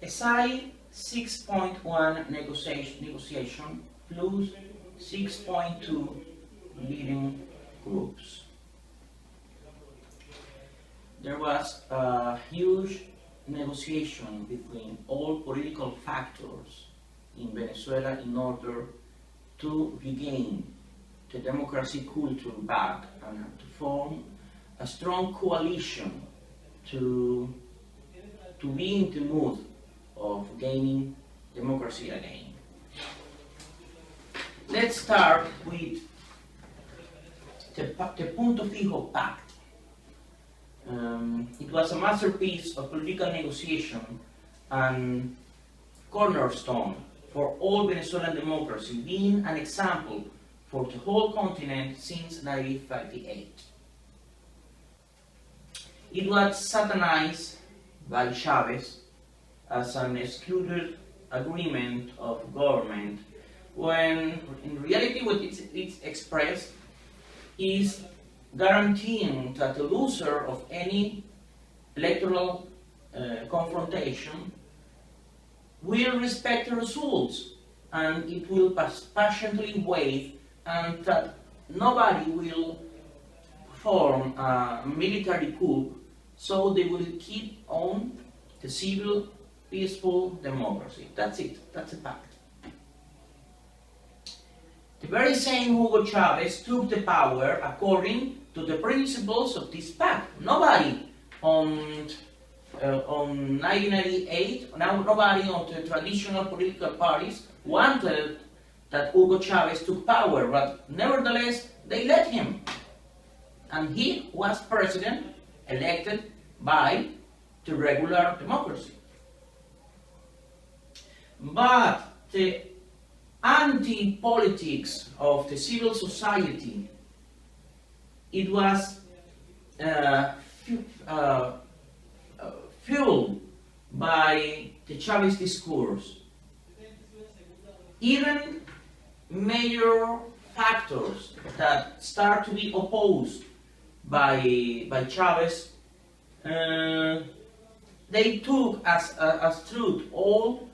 SI 6.1 negotiation plus 6.2 leading groups. There was a huge negotiation between all political factors in Venezuela in order to regain the democracy culture back and to form a strong coalition to be in the mood of gaining democracy again. Let's start with the Punto Fijo Pact. It was a masterpiece of political negotiation and cornerstone for all Venezuelan democracy, being an example for the whole continent since 1958. It was satanized by Chavez as an excluded agreement of government, when in reality what it's expressed is guaranteeing that the loser of any electoral confrontation will respect the results, and it will patiently wait, and that nobody will form a military coup, so they will keep on the civil, peaceful democracy. That's it. That's a pact. The very same Hugo Chavez took the power according to the principles of this pact. Nobody on 1998, nobody on the traditional political parties wanted that Hugo Chavez took power, but nevertheless they let him. And he was president elected by the regular democracy. But the anti-politics of the civil society, it was fueled by the Chavez discourse. Even major factors that start to be opposed by Chavez, they took as truth all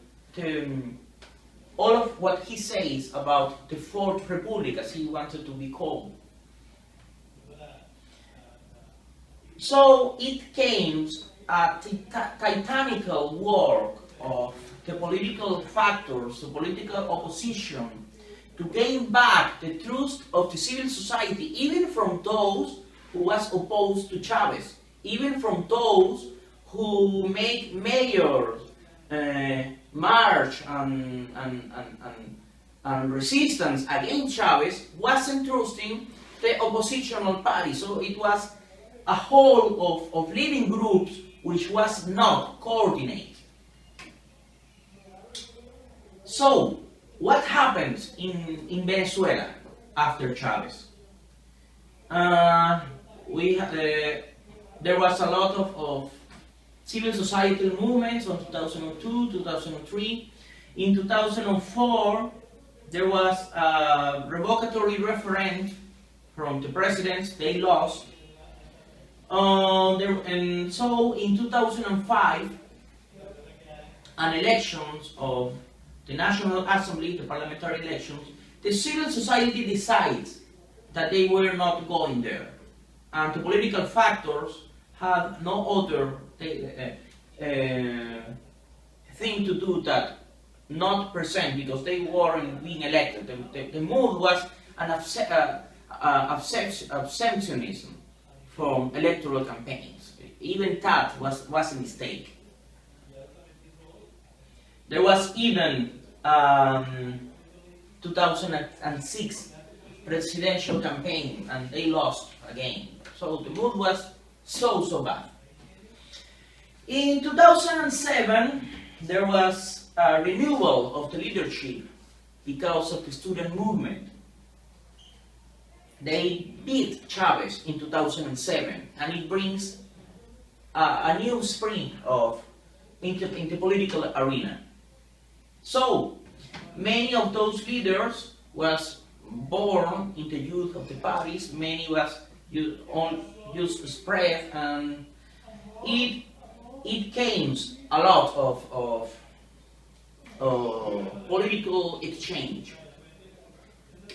of what he says about the Fourth Republic, as he wanted to be called. So it came a titanical work of the political factors, the political opposition, to gain back the trust of the civil society, even from those who was opposed to Chavez, even from those who made major march and resistance against Chavez, wasn't trusting the oppositional party. So it was a whole of leading groups which was not coordinated. So what happens in Venezuela after Chavez? There was a lot of civil societal movements in 2002, 2003. In 2004, there was a revocatory referendum from the presidents. They lost. And so in 2005, an elections of the National Assembly, the parliamentary elections, the civil society decides that they were not going there. And the political factors had no other thing to do that not present, because they weren't being elected. The mood was an abstentionism from electoral campaigns. Even that was a mistake. There was even 2006 presidential campaign, and they lost again. So the mood was so bad. In 2007, there was a renewal of the leadership because of the student movement. They beat Chavez in 2007, and it brings a new spring in the political arena. So many of those leaders was born in the youth of the parties. Many was just spread, and it it came a lot of political exchange.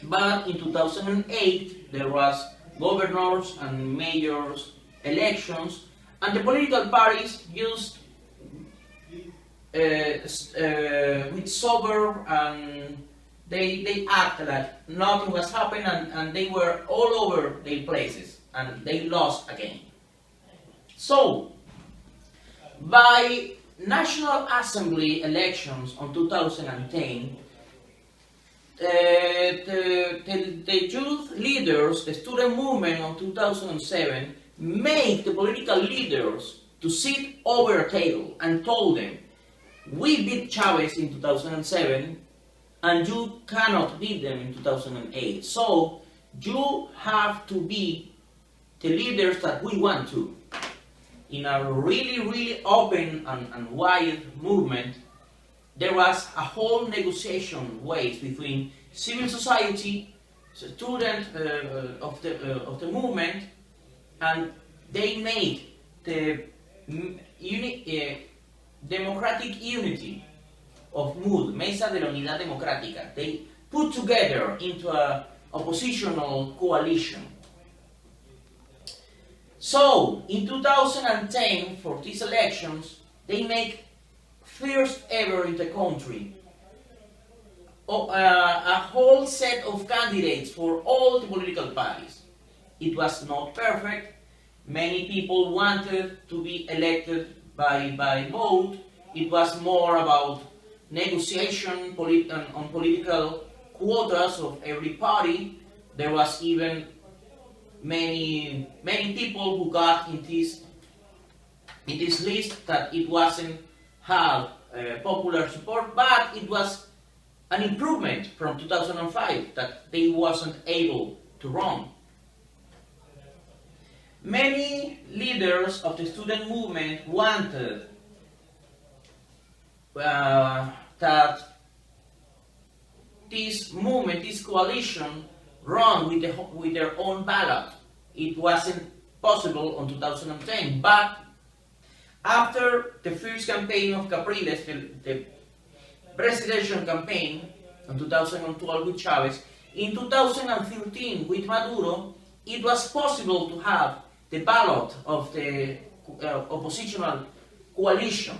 But in 2008 there was governors and mayors elections, and the political parties used with sober, and they acted like nothing was happening, and they were all over their places, and they lost again. So, by National Assembly elections on 2010, the youth leaders, the student movement of 2007, made the political leaders to sit over a table and told them, we beat Chavez in 2007 and you cannot beat them in 2008. So you have to be the leaders that we want to. In a really open and wide movement, there was a whole negotiation ways between civil society, students of the movement, and they made the democratic unity of MUD, Mesa de la Unidad Democrática. They put together into a oppositional coalition. So, in 2010, for these elections, they make first ever in the country a whole set of candidates for all the political parties. It was not perfect. Many people wanted to be elected by vote. It was more about negotiation on political quotas of every party. There was even many people who got in this list that it wasn't have popular support, but it was an improvement from 2005 that they wasn't able to run. Many leaders of the student movement wanted that this movement, this coalition, run with their own ballot. It wasn't possible on 2010, but after the first campaign of Capriles, the presidential campaign in 2012 with Chavez, in 2013 with Maduro, it was possible to have the ballot of the oppositional coalition.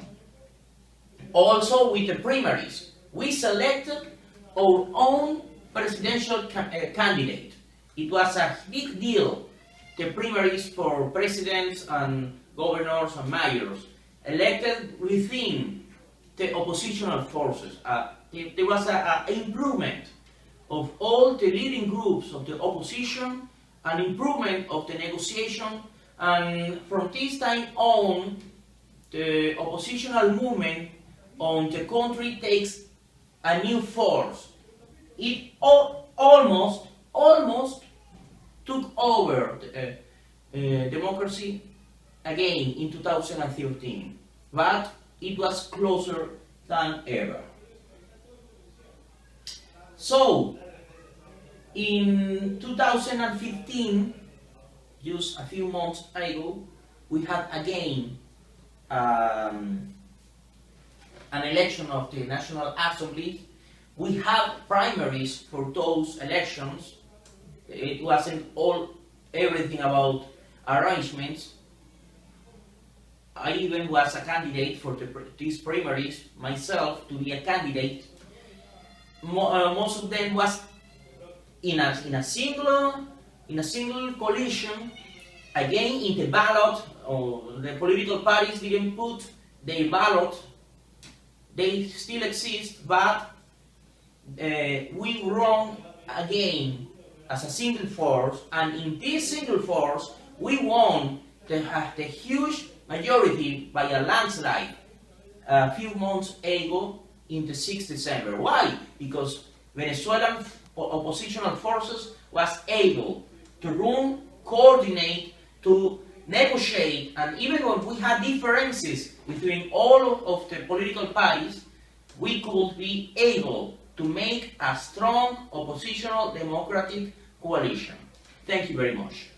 Also with the primaries, we selected our own presidential candidate. It was a big deal, the primaries for presidents and governors and mayors, elected within the oppositional forces. There was an improvement of all the leading groups of the opposition, an improvement of the negotiation, and from this time on, the oppositional movement on the country takes a new force. It almost took over democracy again in 2013, but it was closer than ever. So, in 2015, just a few months ago, we had again an election of the National Assembly. We had primaries for those elections. It wasn't everything about arrangements. I even was a candidate for these primaries myself, to be a candidate. Most of them was in a single coalition. Again, in the ballot, the political parties didn't put their ballot. They still exist, but we run again as a single force, and in this single force, we won the huge majority by a landslide a few months ago in the 6th December. Why? Because Venezuelan oppositional forces was able to run, coordinate, to negotiate, and even when we had differences between all of the political parties, we could be able to make a strong oppositional democratic coalition. Thank you very much.